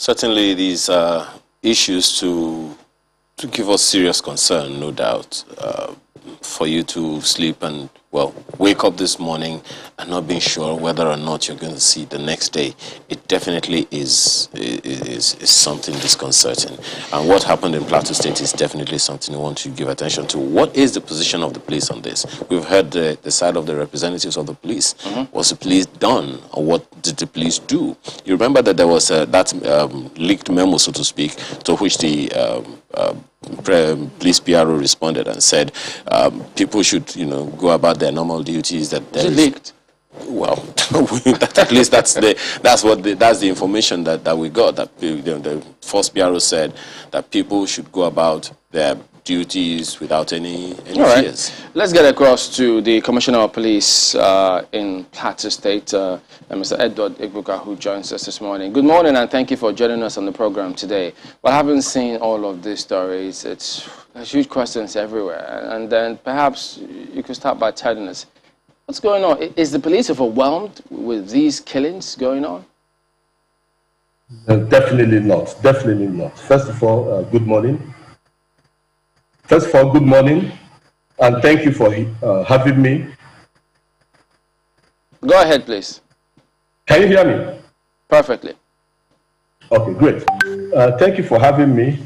Certainly, these are issues to give us serious concern, no doubt. For you to sleep and, well, wake up this morning and not being sure whether or not you're going to see the next day, it definitely is something disconcerting. And what happened in Plateau State is definitely something we want to give attention to. What is the position of the police on this? We've heard the side of the representatives of the police. Was the police done, or what did the police do? You remember that there was that leaked memo, so to speak, to which the police PRO responded and said people should, go about their normal duties. That is it leaked? Well, at least that's the information that we got. That the first PRO said that people should go about their duties without any fears. Let's get across to the Commissioner of Police in Plateau State, Mr. Edward Igbuka, who joins us this morning. Good morning, and thank you for joining us on the program today. Well, having seen all of these stories, there's huge questions everywhere. And then perhaps you could start by telling us, what's going on? Is the police overwhelmed with these killings going on? Definitely not. Definitely not. First of all, good morning. First of all, good morning, and thank you for having me. Go ahead, please. Can you hear me? Perfectly. Okay, great. Thank you for having me.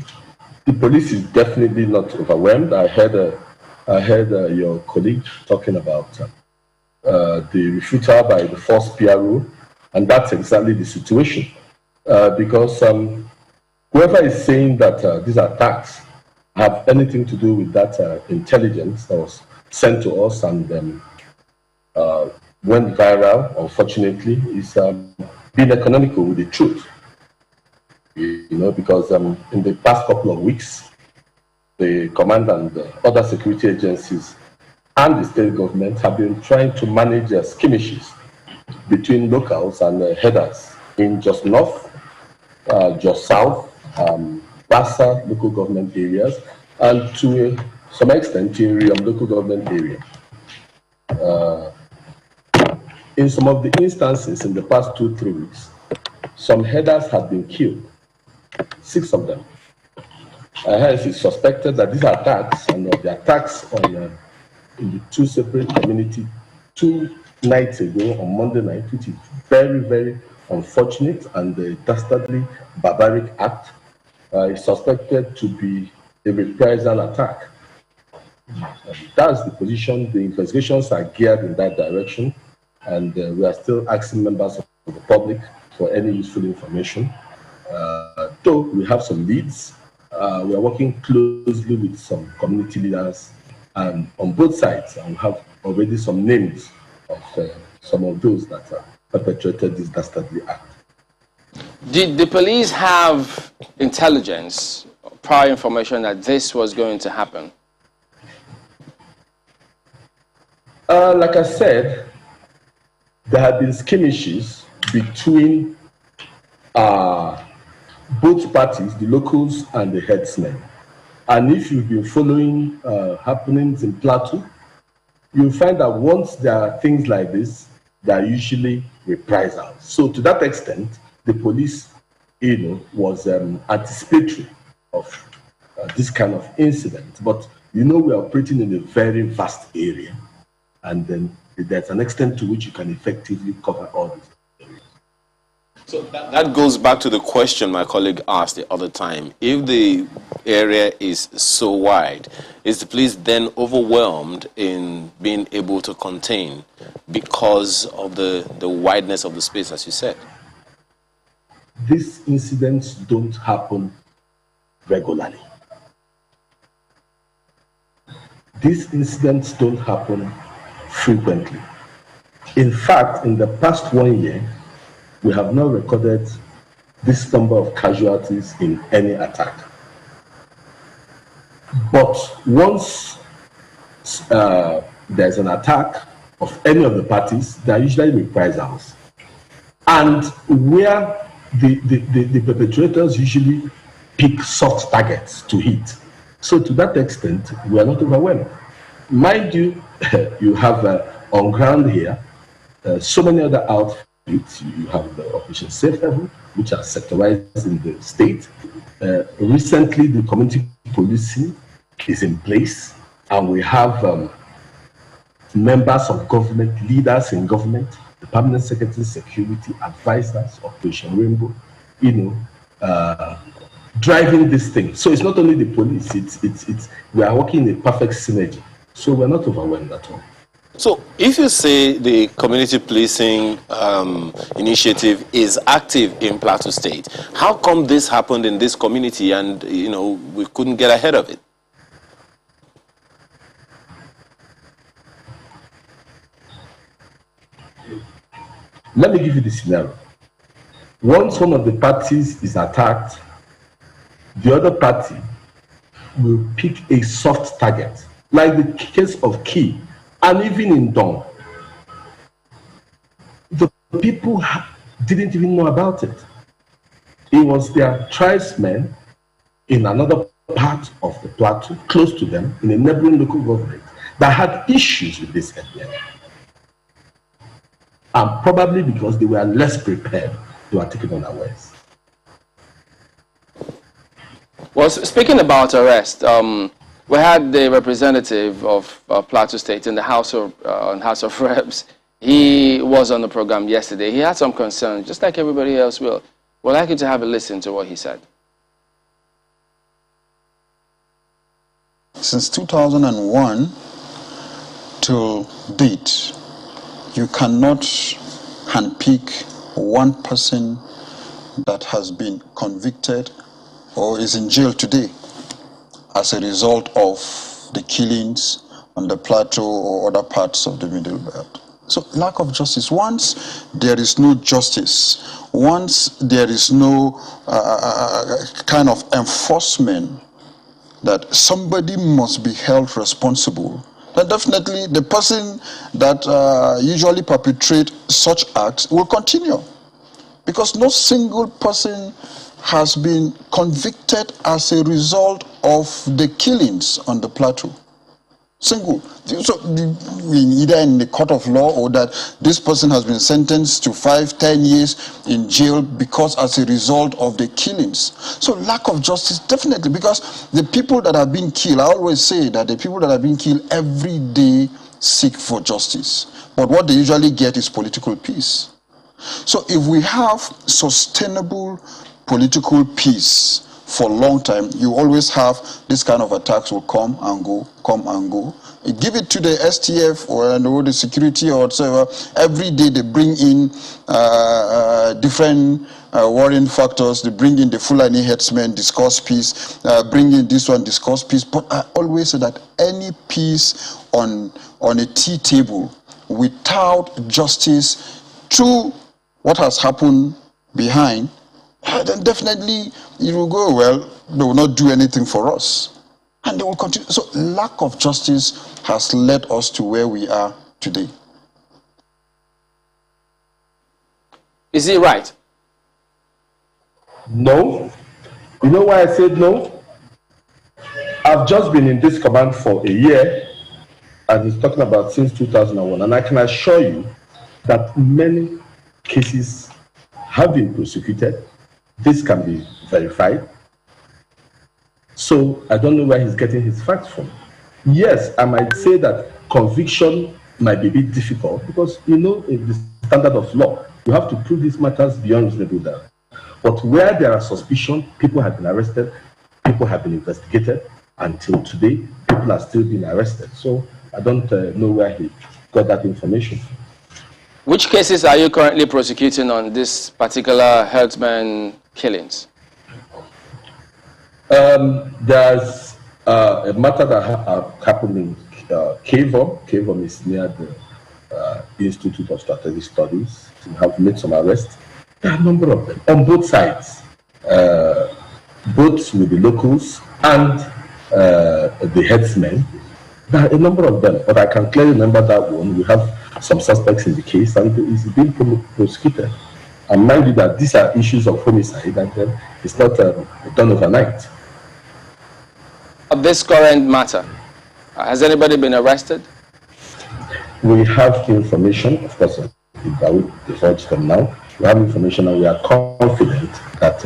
The police is definitely not overwhelmed. I heard your colleague talking about the refutal by the first PRO, and that's exactly the situation. Because whoever is saying that these attacks have anything to do with that intelligence that was sent to us and went viral, unfortunately, is being economical with the truth. Because in the past couple of weeks, the command and the other security agencies and the state government have been trying to manage skirmishes between locals and headers in just north, just south, Bassa local government areas, and to some extent in Riam local government area. In some of the instances in the past 2-3 weeks, some headers have been killed, 6 of them. Hence, it's suspected that these attacks and the attacks on in the 2 separate communities 2 nights ago on Monday night, which is very, very unfortunate and a dastardly barbaric act, is suspected to be a reprisal attack. That's the position. The investigations are geared in that direction, and we are still asking members of the public for any useful information. Though we have some leads, we are working closely with some community leaders and on both sides, and we have already some names of some of those that perpetrated this dastardly act. Did the police have intelligence, prior information that this was going to happen? Like I said, there have been skirmishes between both parties, the locals and the headsmen. And if you've been following happenings in Plateau, you'll find that once there are things like this, there are usually reprisals. So to that extent, the police, was anticipatory of this kind of incident. But we are operating in a very vast area, and then there's an extent to which you can effectively cover all these areas. So that goes back to the question my colleague asked the other time. If the area is so wide, is the police then overwhelmed in being able to contain because of the wideness of the space, as you said? These incidents don't happen regularly. These incidents don't happen frequently. In fact, in the past 1 year, we have not recorded this number of casualties in any attack. But once there's an attack of any of the parties, there are usually reprisals. And where the perpetrators usually pick soft targets to hit. So to that extent, we are not overwhelmed. Mind you, you have on ground here so many other outfits. You have the Operation Safe Haven, which are sectorized in the state. Recently, the community policing is in place, and we have members of government, leaders in government, the permanent secretary, security advisors, Operation Rainbow, driving this thing. So it's not only the police; it's we are working in a perfect synergy. So we're not overwhelmed at all. So if you say the community policing initiative is active in Plateau State, how come this happened in this community and, we couldn't get ahead of it? Let me give you the scenario. Once one of the parties is attacked, the other party will pick a soft target, like the case of Key, and even in Dawn. The people didn't even know about it. It was their tribesmen in another part of the plateau, close to them, in a neighboring local government, that had issues with this ethnic. And probably because they were less prepared, they were taken unawares. Well, speaking about arrest, we had the representative of Plateau State in the House of Reps. He was on the program yesterday. He had some concerns, just like everybody else will. We'd like you to have a listen to what he said. Since 2001 till date, you cannot handpick one person that has been convicted or is in jail today as a result of the killings on the plateau or other parts of the Middle Belt. So lack of justice. Once there is no justice, once there is no kind of enforcement that somebody must be held responsible, then definitely the person that usually perpetrates such acts will continue. Because no single person has been convicted as a result of the killings on the plateau. Single. So either in the court of law or that this person has been sentenced to 5-10 years in jail because as a result of the killings. So lack of justice, definitely, because the people that have been killed, I always say that the people that have been killed every day seek for justice. But what they usually get is political peace. So if we have sustainable political peace for a long time, you always have this kind of attacks will come and go, come and go. You give it to the STF or the security or whatever. Every day they bring in different worrying factors. They bring in the Fulani headsmen, discuss peace. Bring in this one, discuss peace. But I always say that any peace on a tea table without justice through what has happened behind, then definitely it will go, well, they will not do anything for us. And they will continue. So lack of justice has led us to where we are today. Is he right? No. You know why I said no? I've just been in this command for a year, and he's talking about since 2001. And I can assure you that many cases have been prosecuted. This can be verified. So I don't know where he's getting his facts from. Yes, I might say that conviction might be a bit difficult because, in the standard of law, you have to prove these matters beyond reasonable doubt. But where there are suspicion, people have been arrested, people have been investigated. Until today, people are still being arrested. So I don't know where he got that information from. Which cases are you currently prosecuting on this particular herdsman killings? There's a matter that happened in KVOM. KVOM is near the Institute of Strategic Studies. We have made some arrests. There are a number of them on both sides, both with the locals and the headsmen. There are a number of them, but I can clearly remember that one. We have some suspects in the case, and it's being prosecuted. And mind you that these are issues of homicide, and it's not done overnight. This current matter, has anybody been arrested? We have information, of course, I will divulge them now. We have information and we are confident that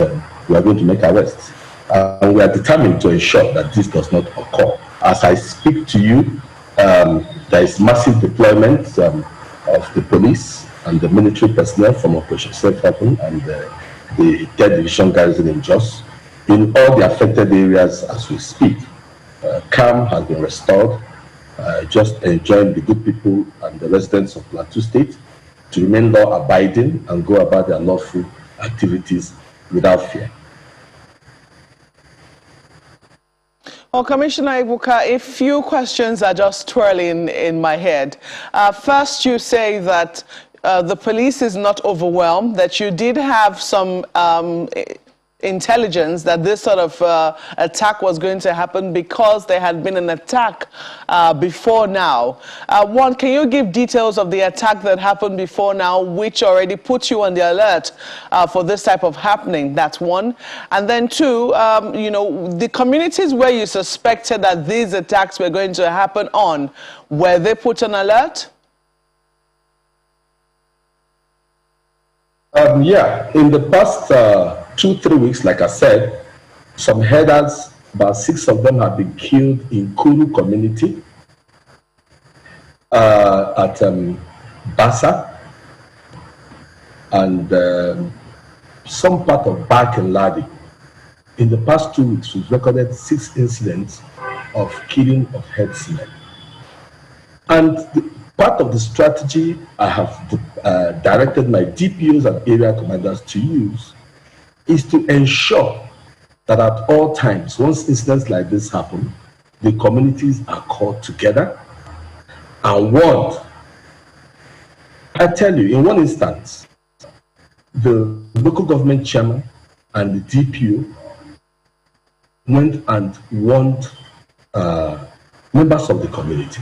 we are going to make arrests. And we are determined to ensure that this does not occur. As I speak to you, there is massive deployment of the police and the military personnel from Operation Safe Haven and the 3rd Division Garrison in Jos in all the affected areas as we speak. Calm has been restored, just enjoying the good people and the residents of Plateau State to remain law-abiding and go about their lawful activities without fear. Well, Commissioner Ibuka, a few questions are just twirling in my head. First, you say that the police is not overwhelmed, that you did have some intelligence that this sort of attack was going to happen because there had been an attack before now. One, can you give details of the attack that happened before now, which already puts you on the alert for this type of happening? That's one. And then two, you know, the communities where you suspected that these attacks were going to happen on, were they put on alert? Yeah, in the past 2-3 weeks, like I said, some herders, about 6 of them have been killed in Kuru community at Bassa and some part of Bark and Ladi. In the past 2 weeks, we've recorded 6 incidents of killing of herdsmen. And part of the strategy I have directed my DPOs and area commanders to use is to ensure that at all times, once incidents like this happen, the communities are called together and warned. I tell you, in one instance, the local government chairman and the DPO went and warned members of the community.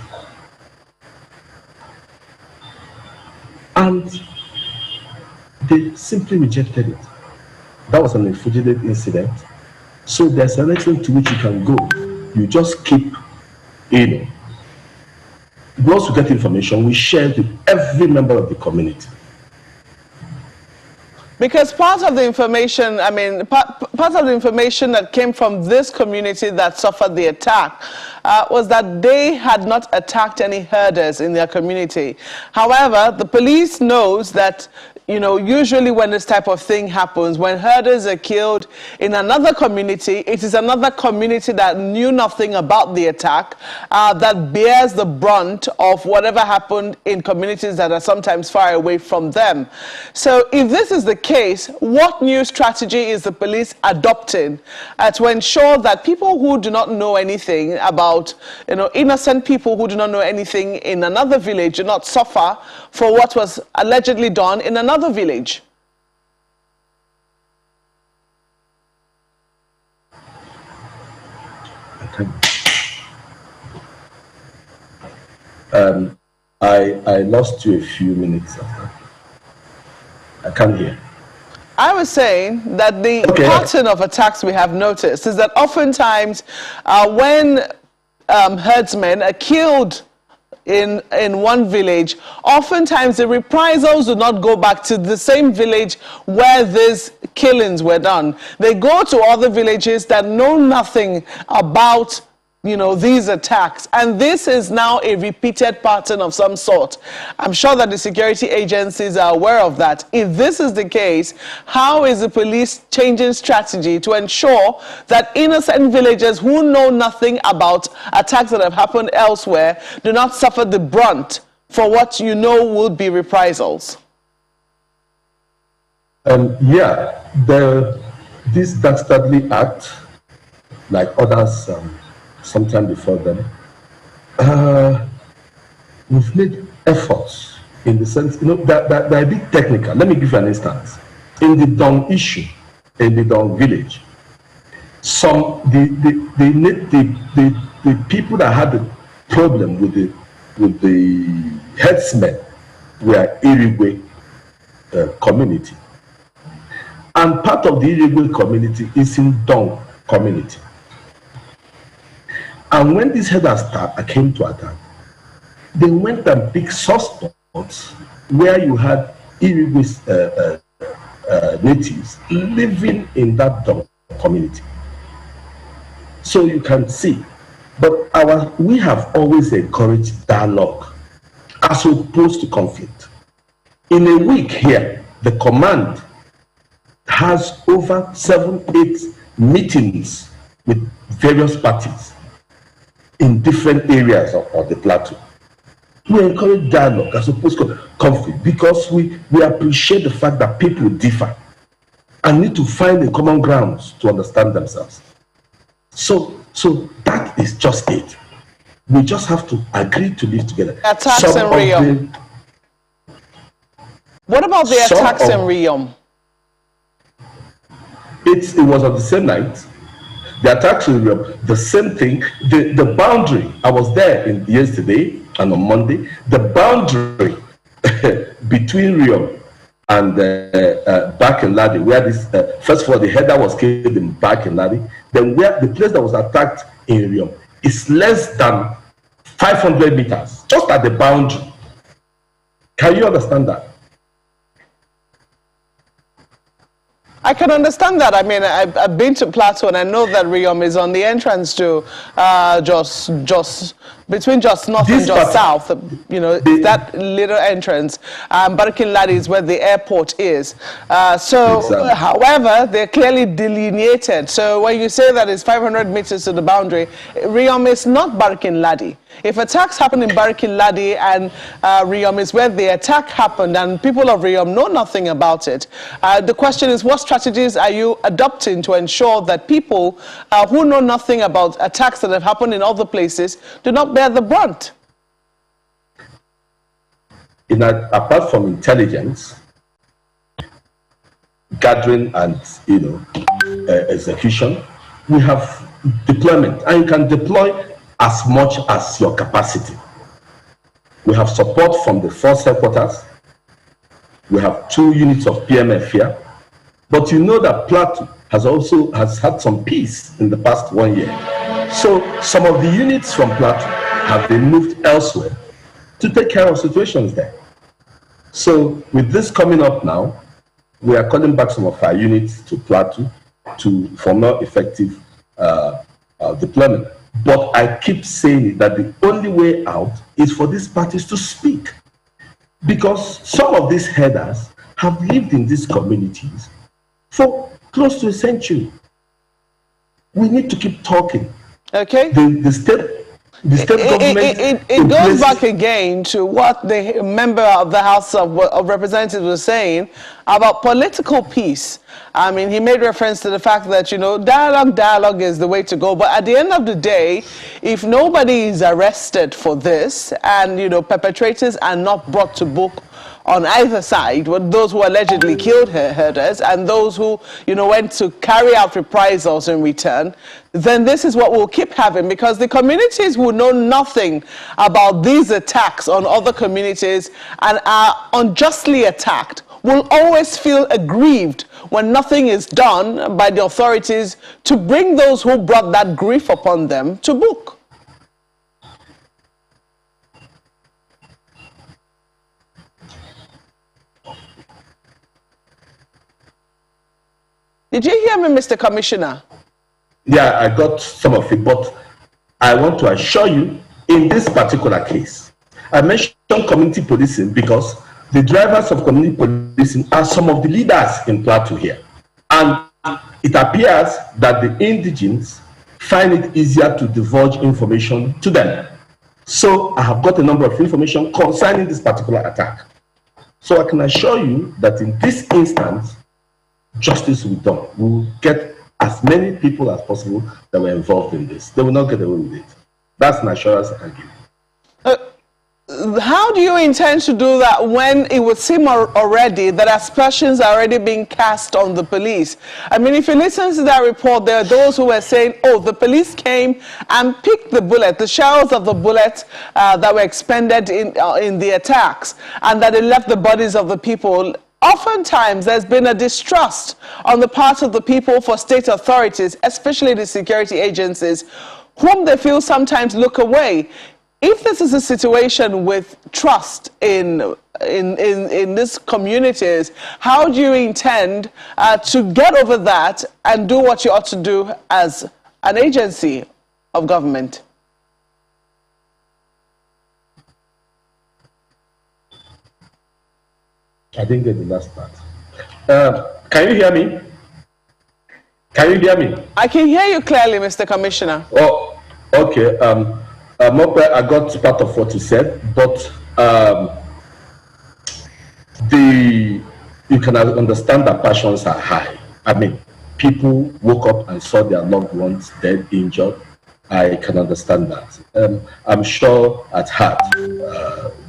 And they simply rejected it. That was an unfortunate incident. So there's an extent to which you can go. You just keep in. Once we get information, we share it with every member of the community. Because part of the information, I mean, part of the information that came from this community that suffered the attack was that they had not attacked any herders in their community. However, the police knows that, you know, usually when this type of thing happens, when herders are killed in another community, it is another community that knew nothing about the attack that bears the brunt of whatever happened in communities that are sometimes far away from them. So if this is the case, what new strategy is the police adopting to ensure that people who do not know anything about, you know, innocent people who do not know anything in another village do not suffer for what was allegedly done in another village? I lost you a few minutes after. I can't hear. I was saying that the pattern of attacks we have noticed is that oftentimes when herdsmen are killed in one village, oftentimes the reprisals do not go back to the same village where these killings were done. They go to other villages that know nothing about, you know, these attacks. And this is now a repeated pattern of some sort. I'm sure that the security agencies are aware of that. If this is the case, how is the police changing strategy to ensure that innocent villagers who know nothing about attacks that have happened elsewhere do not suffer the brunt for what you know will be reprisals? Yeah, this Dastardly Act, like others sometime before them, we've made efforts in the sense, you know, that are a bit technical. Let me give you an instance. In the Dong issue, in the Dong village, the people that had the problem with the herdsmen were Irigwe community. And part of the Irigwe community is in Dong community. And when these herders came to attack, they went and picked soft spots where you had Irigwe natives living in that community. So you can see, but we have always encouraged dialogue as opposed to conflict. In a week here, the command has over 7-8 meetings with various parties in different areas of the plateau. We encourage dialogue as opposed to conflict because we appreciate the fact that people differ and need to find a common ground to understand themselves. So that is just it. We just have to agree to live together. Attacks in Riom. What about the attacks in Riom? It was on the same night. The attacks in Riom, the same thing. The boundary, I was there yesterday and on Monday. The boundary between Riom and Barkin-Ladi, where this first of all the header was killed in Barkin-Ladi, then where the place that was attacked in Riom is less than 500 meters, just at the boundary. Can you understand that? I can understand that. I mean, I've been to Plateau and I know that Riom is on the entrance to Jos, between Jos North and Jos South, you know, that little entrance. Barkin-Ladi is where the airport is. Exactly. However, they're clearly delineated. So when you say that it's 500 meters to the boundary, Riom is not Barkin-Ladi. If attacks happen in Barkin-Ladi and Riom is where the attack happened and people of Riom know nothing about it, the question is, what strategies are you adopting to ensure that people who know nothing about attacks that have happened in other places do not bear the brunt? Apart from intelligence, gathering and execution, we have deployment, and you can deploy as much as your capacity. We have support from the force headquarters. We have 2 units of PMF here. But you know that Plateau has had some peace in the past 1 year. So some of the units from Plateau have been moved elsewhere to take care of situations there. So with this coming up now, we are calling back some of our units to Plateau for more effective deployment. But I keep saying that the only way out is for these parties to speak. Because some of these headers have lived in these communities for close to a century. We need to keep talking. Okay. The state government... It goes back again to what the member of the House of Representatives was saying about political peace. I mean, he made reference to the fact that, dialogue is the way to go. But at the end of the day, if nobody is arrested for this and, perpetrators are not brought to book on either side, those who allegedly killed herders and those who, went to carry out reprisals in return, then this is what we'll keep having, because the communities who know nothing about these attacks on other communities and are unjustly attacked will always feel aggrieved when nothing is done by the authorities to bring those who brought that grief upon them to book. Did you hear me, Mr. Commissioner? Yeah, I got some of it, but I want to assure you, in this particular case, I mentioned community policing because the drivers of community policing are some of the leaders in Plateau here. And it appears that the indigents find it easier to divulge information to them. So I have got a number of information concerning this particular attack. So I can assure you that in this instance, justice will be done. We will get as many people as possible that were involved in this. They will not get away with it. That's an assurance I can give. How do you intend to do that when it would seem already that aspersions are already being cast on the police? I mean, if you listen to that report, there are those who were saying, oh, the police came and picked the bullet, the shells of the bullets that were expended in the attacks, and that they left the bodies of the people. Oftentimes, there's been a distrust on the part of the people for state authorities, especially the security agencies, whom they feel sometimes look away. If this is a situation with trust in in these communities. How do you intend to get over that and do what you ought to do as an agency of government? I didn't get the last part. Can you hear me? Can you hear me? I can hear you clearly, Mr. Commissioner. Oh, okay. I got part of what you said, but you can understand that passions are high. I mean, people woke up and saw their loved ones dead, injured. I can understand that. I'm sure at heart,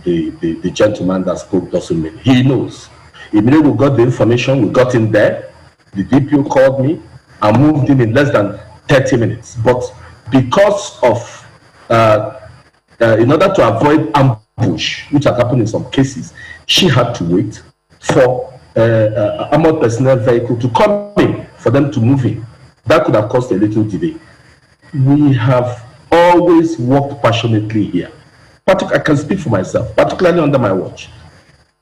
the gentleman that spoke doesn't mean. He knows. Immediately we got the information, we got in there. The DPO called me. I moved in less than 30 minutes. But because of, in order to avoid ambush, which had happened in some cases, she had to wait for armored personnel vehicle to come in for them to move in. That could have caused a little delay. We have always worked passionately here. I can speak for myself, particularly under my watch.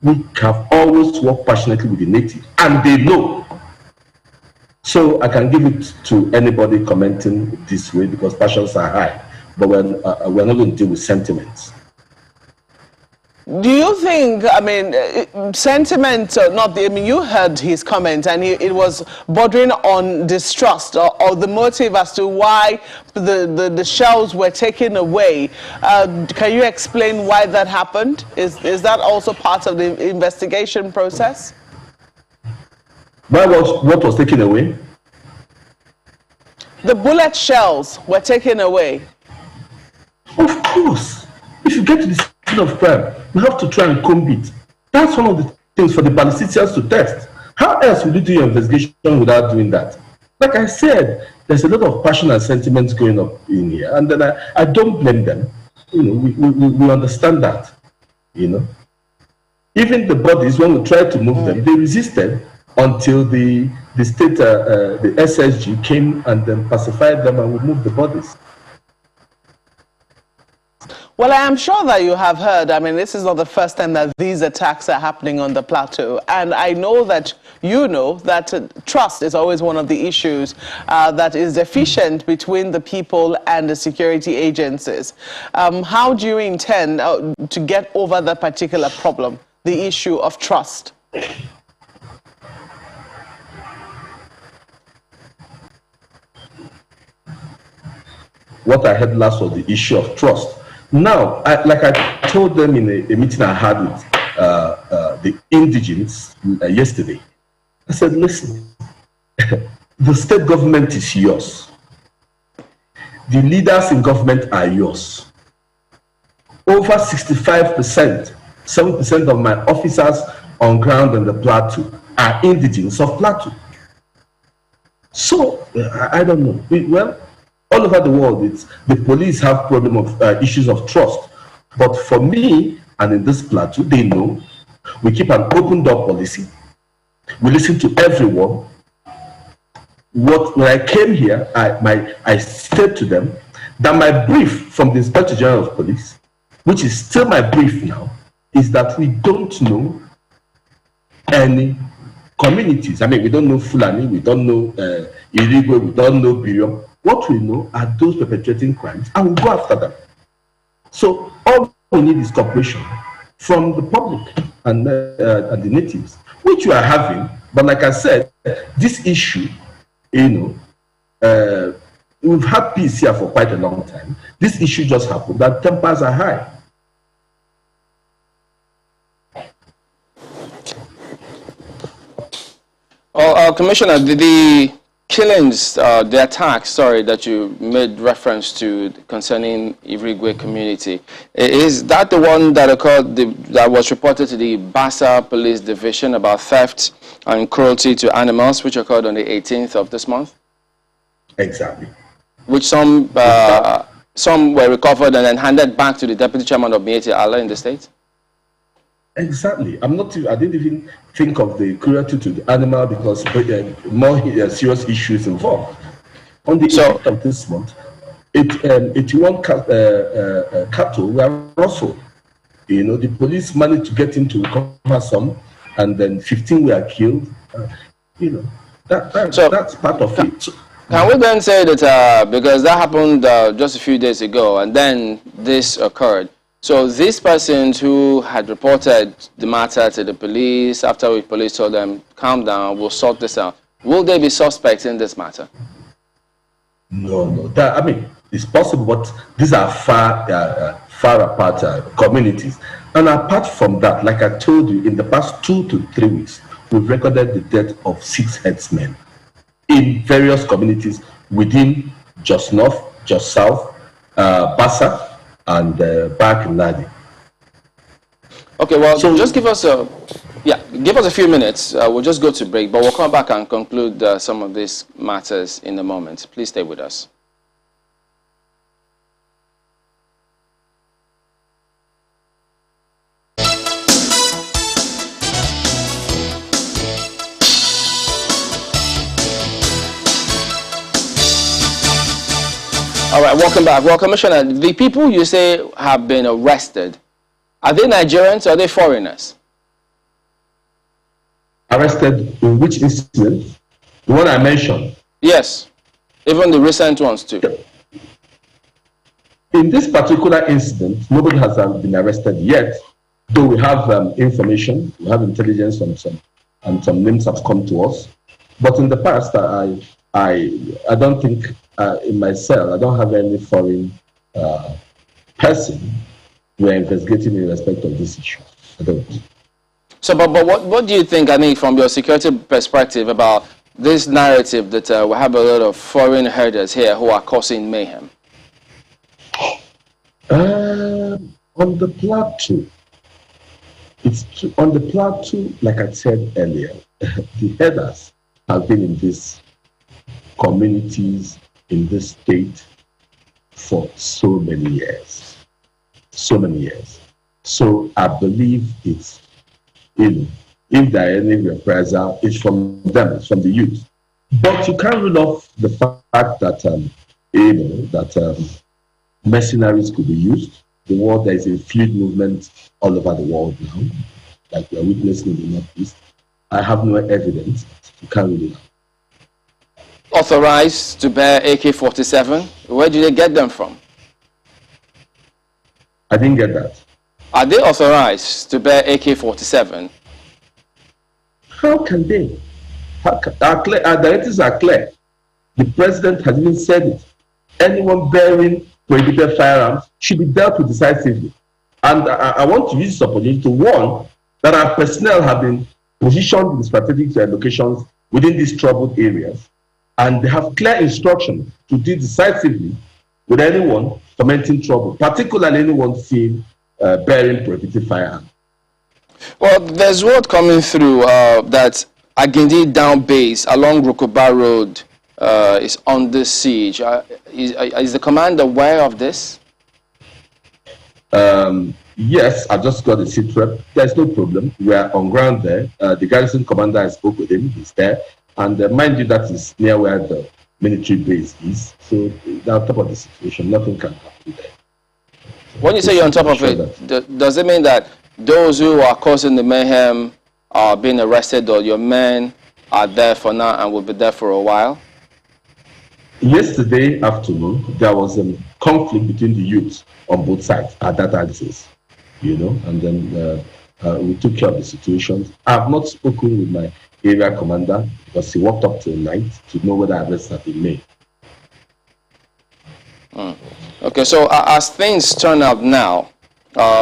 We have always worked passionately with the natives, and they know. So I can give it to anybody commenting this way because passions are high, but we're not going to deal with sentiments. Do you think, I mean, sentiment, you heard his comment and it was bordering on distrust or the motive as to why the shells were taken away. Can you explain why that happened? Is that also part of the investigation process? What was taken away? The bullet shells were taken away. Of course. If you get to the scene of crime, you have to try and comb it. That's one of the things for the ballisticians to test. How else would you do your investigation without doing that? Like I said, there's a lot of passion and sentiments going up in here, and then I don't blame them. You know, we understand that. You know, even the bodies, when we tried to move them, they resisted until the state, the SSG came and then pacified them and we moved the bodies. Well, I am sure that you have heard, I mean, this is not the first time that these attacks are happening on the plateau. And I know that you know that trust is always one of the issues that is deficient between the people and the security agencies. How do you intend to get over that particular problem, the issue of trust? What I heard last was the issue of trust. Now, like I told them in a meeting I had with the indigents yesterday, I said, listen, the state government is yours. The leaders in government are yours. Over 65%, 7% of my officers on ground in the plateau are indigents of Plateau. So, I don't know. Well, all over the world, the police have problem of issues of trust. But for me, and in this plateau, they know we keep an open door policy. We listen to everyone. When I came here, I said to them that my brief from the Inspector General of Police, which is still my brief now, is that we don't know any communities. I mean, we don't know Fulani, we don't know Irigwe, we don't know Biriom. What we know are those perpetrating crimes, and we go after them. So all we need is cooperation from the public and the natives, which we are having. But like I said, this issue, you know, we've had peace here for quite a long time. This issue just happened. That tempers are high. Well, Commissioner, the killings, the attacks, that you made reference to concerning Irigwe community, is that the one that occurred, that was reported to the Bassa Police Division about theft and cruelty to animals, which occurred on the 18th of this month? Exactly. Which some were recovered and then handed back to the Deputy Chairman of Mieti Allah in the state? Exactly. I didn't even think of the cruelty to the animal because more serious issues involved. On the 8th of this month, 81 cattle were rustled. You know, the police managed to get in to recover some, and then 15 were killed. You know, that's part of it. Can we then say that, because that happened just a few days ago, and then this occurred, so these persons who had reported the matter to the police, after the police told them, calm down, we'll sort this out, will they be suspects in this matter? No. I mean, it's possible, but these are far apart communities. And apart from that, like I told you, in the past 2 to 3 weeks, we've recorded the death of 6 headsmen in various communities within Just North, Just South, Bassa, and Barkinladi. Okay, well, so just give us a few minutes. We'll just go to break, but we'll come back and conclude some of these matters in a moment. Please stay with us. All right, welcome back. Well, Commissioner, the people you say have been arrested, are they Nigerians or are they foreigners? Arrested in which incident? The one I mentioned? Yes, even the recent ones too. In this particular incident, nobody has been arrested yet, though we have information, we have intelligence on some, and some names have come to us. But in the past, I don't think in my cell, I don't have any foreign person we are investigating in respect of this issue. I don't. So, but what do you think, I mean, from your security perspective about this narrative that we have a lot of foreign herders here who are causing mayhem? On the Plateau, on the Plateau, like I said earlier, the herders have been in these communities in this state for so many years. So I believe it's, if there are any reprisal, it's from them, it's from the youth. But you can't rule off the fact that, mercenaries could be used. The world, there is a fluid movement all over the world now, like we are witnessing in the Northeast. I have no evidence. You can't rule it out. Authorized to bear AK-47? Where do they get them from? I didn't get that. Are they authorized to bear AK-47? How can they? Our directives are clear. The president has even said it. Anyone bearing prohibited firearms should be dealt with decisively. And I want to use this opportunity to warn that our personnel have been positioned in strategic locations within these troubled areas, and they have clear instructions to deal decisively with anyone fomenting trouble, particularly anyone seen bearing prohibited firearms. Well, there's word coming through that Agindi Down Base along Rukuba Road is under siege. Is the command aware of this? Yes, I just got a seat rep. There's no problem. We are on ground there. The garrison commander, I spoke with him. He's there. And mind you, that is near where the military base is. So they're on top of the situation. Nothing can happen there. When you say you're on top of it, does it mean that those who are causing the mayhem are being arrested, or your men are there for now and will be there for a while? Yesterday afternoon, there was a conflict between the youths on both sides at that axis, and then we took care of the situation. I have not spoken with my area commander because he walked up till night to know whether arrests have been made. Okay, so as things turn out now,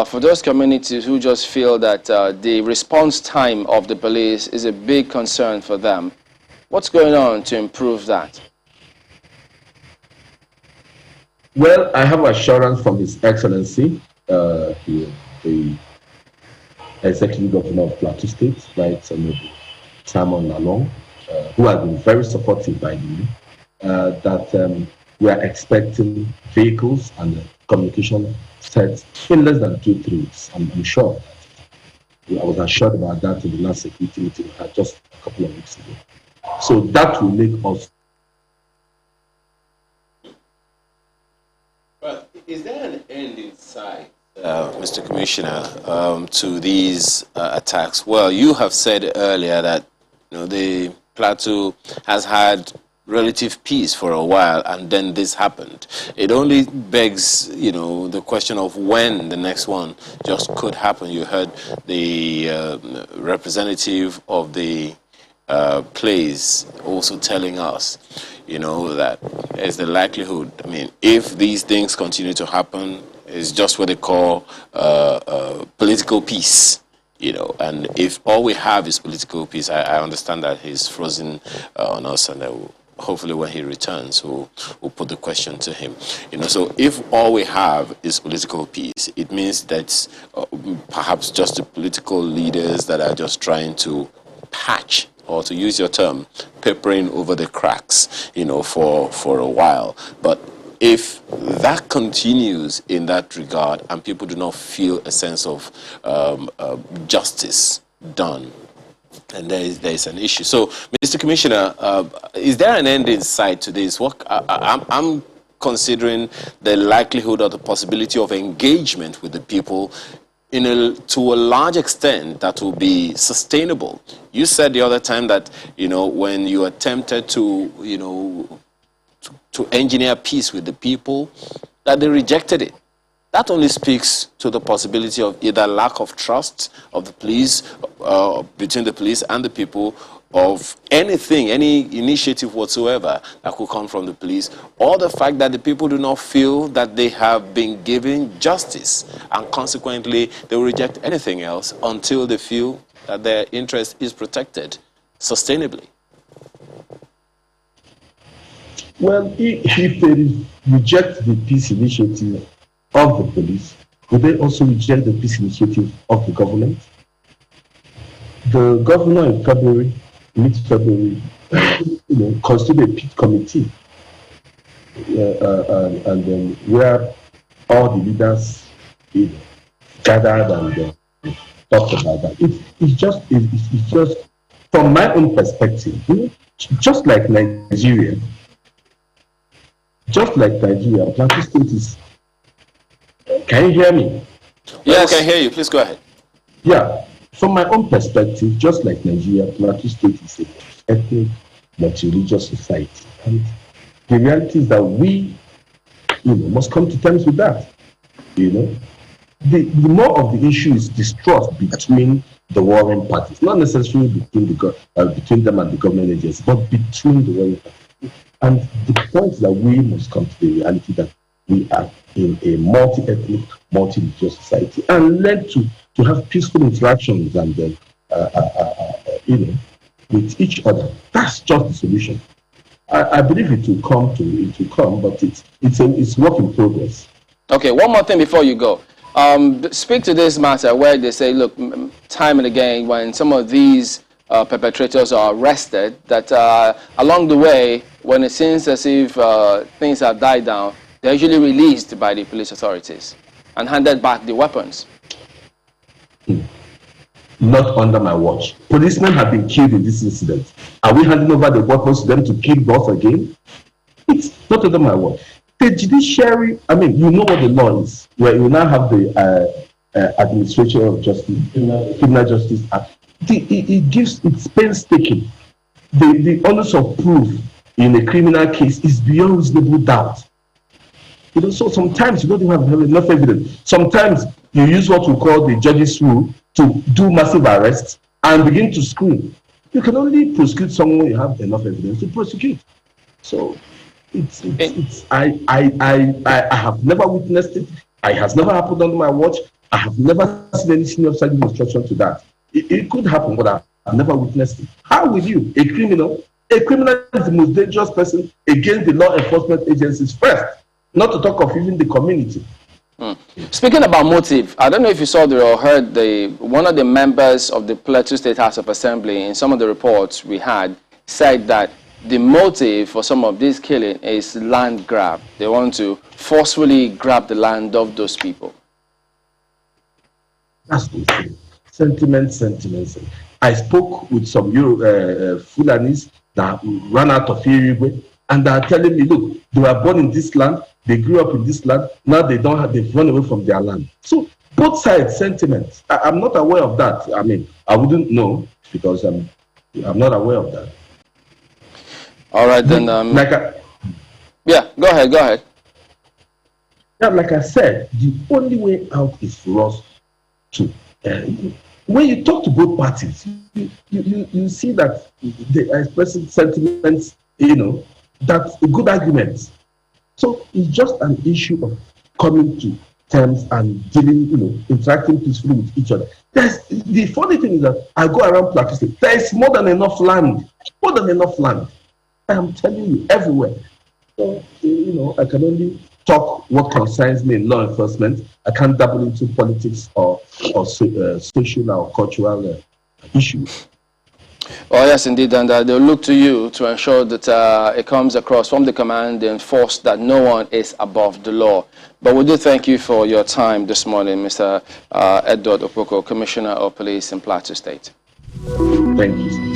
for those communities who just feel that the response time of the police is a big concern for them, what's going on to improve that? Well, I have assurance from His Excellency, the Executive Governor of Plateau State, right, Simon Lalong, who has been very supportive by me, that we are expecting vehicles and communication sets in less than 2-3 weeks. I'm sure of that. I was assured about that in the last security meeting we had just a couple of weeks ago. So that will make us. But is there an end in sight Mr. Commissioner, to these attacks? Well, you have said earlier that the Plateau has had relative peace for a while, and then this happened. It only begs, the question of when the next one just could happen. You heard the representative of the place also telling us, that there's the likelihood. I mean, if these things continue to happen, it's just what they call political peace. And if all we have is political peace, I understand that he's frozen on us, and hopefully when he returns, we'll put the question to him. So if all we have is political peace, it means that perhaps just the political leaders that are just trying to patch, or to use your term, papering over the cracks, for a while. But if that continues in that regard and people do not feel a sense of justice done, and there is an issue. So, Mr. Commissioner, is there an end in sight to this? I'm considering the likelihood or the possibility of engagement with the people to a large extent that will be sustainable. You said the other time that, when you attempted to engineer peace with the people, that they rejected it. That only speaks to the possibility of either lack of trust of the police, between the police and the people, of anything, any initiative whatsoever that could come from the police, or the fact that the people do not feel that they have been given justice, and consequently they will reject anything else until they feel that their interest is protected sustainably. Well, if they reject the peace initiative of the police, would they also reject the peace initiative of the government? The governor in February, mid-February, constituted a peace committee, and then where all the leaders gathered and talked about that. It's just from my own perspective, just like Nigeria, Plateau State is. Can you hear me? Yes, I can hear you. Please go ahead. Yeah. From my own perspective, just like Nigeria, Plateau State is an ethnic, multi-religious society. And the reality is that we must come to terms with that. The more of the issue is distrust between the warring parties, not necessarily between them and the government agencies, but between the warring parties. And the point is that we must come to the reality that we are in a multi-ethnic, multi-religious society, and learn to have peaceful interactions and with each other. That's just the solution. I believe it will come, but it's work in progress. Okay, one more thing before you go. Speak to this matter where they say, look, time and again, when some of these perpetrators are arrested, that along the way, when it seems as if things have died down, they're usually released by the police authorities and handed back the weapons. Not under my watch. Policemen have been killed in this incident. Are we handing over the weapons to them to kill boss again? It's not under my watch. The judiciary, you know what the law is, where you now have the Administration of Justice, Criminal Justice Act. It's painstaking. The onus of proof in a criminal case is beyond reasonable doubt. So sometimes you don't even have enough evidence. Sometimes you use what we call the judge's rule to do massive arrests and begin to screen. You can only prosecute someone when you have enough evidence to prosecute. So I have never witnessed it. It has never happened under my watch. I have never seen any senior officer give instruction to that. It could happen, but I've never witnessed it. How will you, a criminal? A criminal is the most dangerous person against the law enforcement agencies first, not to talk of even the community. Speaking about motive, I don't know if you saw or heard one of the members of the Plateau State House of Assembly in some of the reports we had said that the motive for some of this killing is land grab. They want to forcefully grab the land of those people. That's the thing. Sentiment. I spoke with some Fulanis that ran out of Irigwe, and they are telling me, look, they were born in this land, they grew up in this land, now they don't have, they've run away from their land. So both sides sentiments. I'm not aware of that. I mean, I wouldn't know because I'm not aware of that. All right, then. Yeah, go ahead. Yeah, like I said, the only way out is for us to. When you talk to both parties, you see that they are expressing sentiments. That's a good argument. So it's just an issue of coming to terms and dealing, interacting peacefully with each other. The funny thing is that I go around Plateau State. There is more than enough land. More than enough land. I am telling you, everywhere. So, I can only talk what concerns me in law enforcement. I can't dabble into politics or social or cultural issues. Oh, yes, indeed, and they'll look to you to ensure that it comes across from the command and force that no one is above the law. But we do thank you for your time this morning, Mr. Edward Okpoko, Commissioner of Police in Plateau State. Thank you.